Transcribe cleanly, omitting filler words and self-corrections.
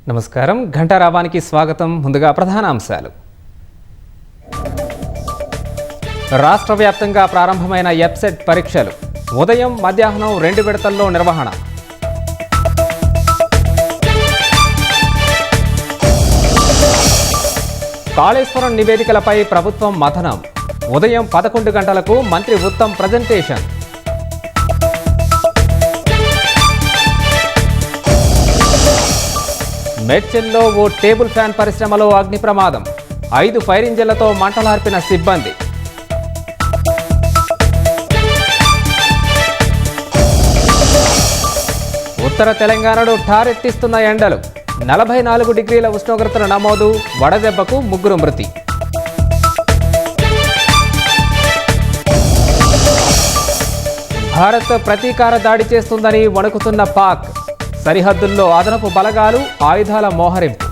నమస్కారం. ఘంటారావానికి స్వాగతం. ముందుగా ప్రధానాంశాలు. రాష్ట్ర వ్యాప్తంగా ప్రారంభమైన ఎప్సెట్ పరీక్షలు ఉదయం మధ్యాహ్నం 2 విడతల్లో నిర్వహణ. కాళేశ్వరం నివేదికలపై ప్రభుత్వం మథనం. ఉదయం 11 గంటలకు మంత్రి ఉత్తమ్ ప్రజెంటేషన్. మేడ్చల్లో ఓ టేబుల్ ఫ్యాన్ పరిశ్రమలో అగ్ని ప్రమాదం. 5 ఫైర్ ఇంజిన్లతో మంటలార్పిన సిబ్బంది. ఉత్తర తెలంగాణలో ఠారెత్తిస్తున్న ఎండలు. 44 డిగ్రీల ఉష్ణోగ్రతల నమోదు. వడదెబ్బకు 3 మృతి. భారత్ ప్రతీకార దాడి చేస్తుందని వణుకుతున్న పాక్. సరిహద్దుల్లో అదనపు బలగాలు, ఆయుధాల మోహరింపు.